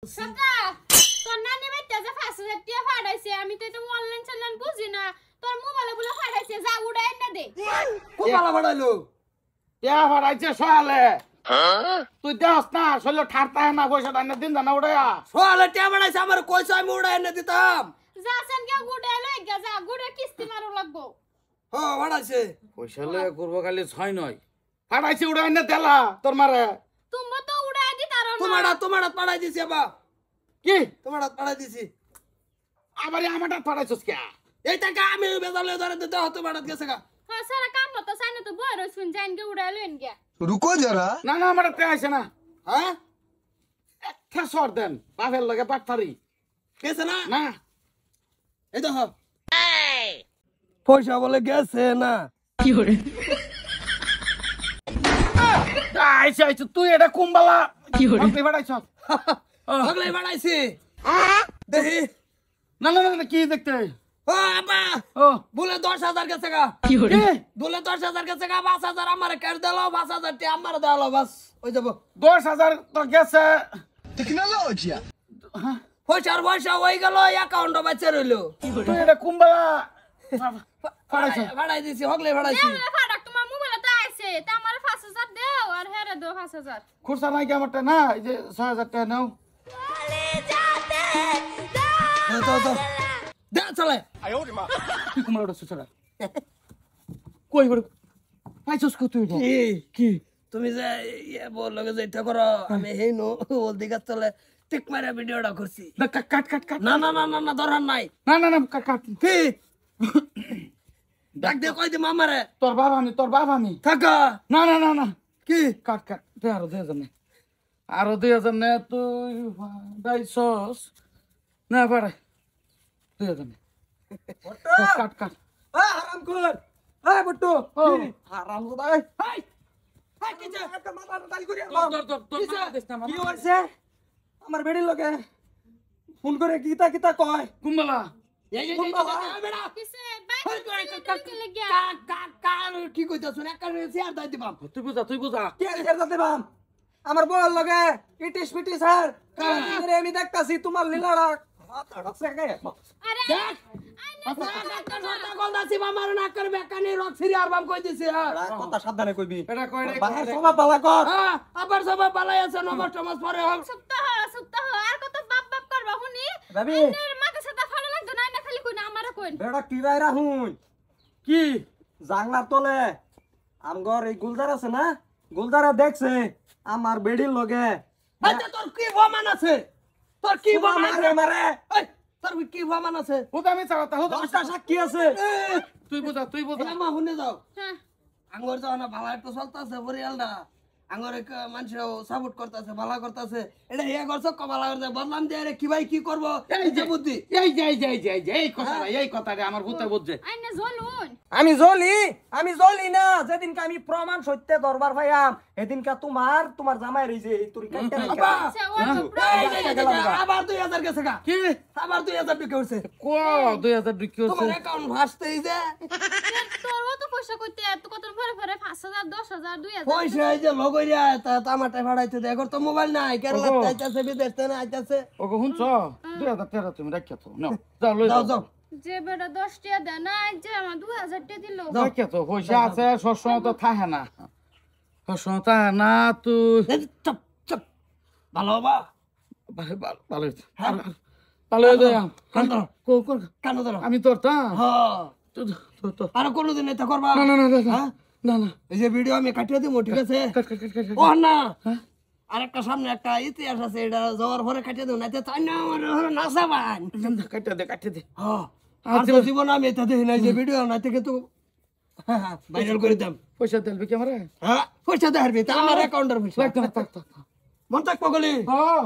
কাকা তোর নানি বাইতে যে 5000 টাকা ফাড়াইছে আমি তো এটা অনলাইন চালান বুঝি না তোর মোবাইলে বলে ফাড়াইছে যা উড়াই না দে কোপালা ফাড়াইলো কে ফাড়াইছে সয়ালে তুই দেখ না আসলে ঠারতা না পয়সা দান দিন জানা উড়াইয়া সোয়ালে টিয়া বাড়াইছে আমার কইছে আমি উড়াই এনে দিতাম যাছেন কে উড়াই লই গা যা গুড়ে কিস্তি মারো লাগবো হ বাড়াইছে পয়সা লয়ে করব খালি 6 নয় ফাড়াইছে উড়াই না দেলা তোর মারে তুমি তো উড়াই দি তারো তোমাড়া পাড়াই দিছি আবা কি তোমাড়া পাড়াই দিছি আবার আমারটা ফাড়াইছস কে এই টাকা আমি বেজালে ধরে দিতে হতো বাড়াত গেছে গা হ্যাঁ সারা কাম মতো সাইনে তো বড় শুন জান কে উড়াই লইন গে रुको जरा না না আমারটা তে আইছে না হ্যাঁ একটা সর দেন বাপের লগে পাটতারি গেছে না না এই দেখো পয়সা বলে গেছে না আইছে আইছে তুই এটা কুম্বালা কি হরে ফাড়াইছস হগলে বাড়াইছি দেখি না না না কি দেখতে ও আবা ও বলে 10000 গেছে গা কি বলে 10000 গেছে গা 5000 আমারে কাট দিলো 5000 টি আমারে দাও বাস ওই যাব 10000 তো গেছে टेक्नोलॉजी পয়সা হয়ে গেল অ্যাকাউন্টে বাঁচে রইলো তুই এটা কুম্বালা ফাড়াইছ ভাড়াই দিছি হগলে ভাড়াইছি দেও ফাড়াক তোমার মোবাইলে তো আইছে তা আমার 5000 দেও আর হেরে দাও 5000 খুরসা নাই কি আমারটা না এই যে 6000 টাকা নাও তো দে চলে কি কুম্বালাটা সুছড়া কই বড় পাইছস কত তুই কি কি তুমি যে বল লগে যাইতে করো আমি হেই নো ওল দিকে চলে টিক মারা ভিডিওটা করছি কাট কাট কাট কাট না না না না না দরকার নাই না না না কাট কাট কি ডাক দে কই দি মামারে তোর বাবা আমি থাকা না না না না কি কাট কাট দে আরো 2000 নে আরো 2000 নে তুই দাইছস না পারে 2000 নে কাট কাট হারাম কর এই বট্টু হারাম দাই হাই হাই কি যে একটা মাথা ডাল করি কি কি হইছে আমার বেড়ির লগে ফোন করে কিতা কয় কুম্বালা বেড়া কিসে বাইক কে লাগিয়া কি কইতাছ একটা শেয়ার দাই দিবাম তুই বুঝা কি আর শেয়ার দিতে বাম আমার বল লগে ইটিস পিটিস স্যার কারণ আমি দেখতাছি তোমার লীলাড়া মাথা ঢকছে গে আরে কথা সাবধানে কইবি এটা কই রে বাহার সবা পালা কর আবার সব পালাই আছে নমস টমস পরে হোক সুপ্ত হ আর কত বাপ বাপ করবা হুনি ভাবি এর মাথা সাদা ফাড়া লাগতো না না খালি কই না আমারে কই বেড়া কি রাইরা হুন কি জাংলার তলে আমগর এই গুলদার আছে না গুলদারা দেখছে আমার বেড়ির লগে আচ্ছা তোর কি ভমান আছে তোর কি ভমান মারে মারে এই, তোর কি ভমান আছে হুদা আমি চাওতা হুদা 10টা সাক্ষী আছে তুই বুঝা আমা শুনে যাও হ্যাঁ আঙ্গর যাও না ভালো একটা চলতেছে পরিয়ালটা আঙ্গর এক মানুষ সাপোর্ট করতেছে ভালো করতেছে এটা ইয়া করছো কমালা করতে বদনাম দিয়ে রে কি ভাই কি করবো এই যে বুদ্ধি এই কথা রে আমার হুতা বুঝছে আইনে জলুন আমি জ্বলি না যেদিনকে আমি প্রমাণ সত্যে দরবার ভাইয়াম এদিনকে তোমার জামাই রইছে তুই কাটতে আব্বা, আচ্ছা ও তো আবার 2000 গেছে গা কি আবার 2000 ঢুকে উঠছে কো 2000 বিক্রি তোমার হচ্ছে অ্যাকাউন্ট ভাসতেই যে তোর তো পয়সা কইতে এত কত পরে 5000 10000 2000 পয়সা এই যে লগইরা টামাটা ভাড়াইতে দে তো মোবাইল নাই কেরালা ওগো। আইতাছে বিদেশ থেকে আইতাছে ওগো হুনছ 2000 টাকা তুমি রাখিয়া তো নাও যাও লই যাও যাও যাও যে বেটা 10 টাকা দেয় না যে আমার 2000 টাকা দিল রাখিয়া তো পয়সা আছে সবসময় তো থাকে না সবসময় থাকে না তুই এই চুপ চুপ ভালো বাবা ভালো হয়েছে ভালো হয়েছে কান ধরো কো কান ধরো আমি তোর তা হ্যাঁ তো আর কোনোদিন এটা করবা না না না না, হ্যাঁ? না না এই যে ভিডিও আমি কাটিয়ে দিব ঠিক আছে কাট কাট কাট কাট ও না আর একটা সামনে একটা ইতিহাস আছে এটা যাওয়ার পরে কাটিয়ে দেব না তো তাই না আমার হলো নাসাবান কাটে দে হ্যাঁ আর তো জীবন আমি এটা দেখি না এই যে ভিডিও না থেকে তো ভাইরাল করে দাম পয়সা দেলবে কি আমারে হ্যাঁ পয়সা দেখারবি তা আমার অ্যাকাউন্টের পয়সা রাখ থাক থাক মন থাক পগলি হ্যাঁ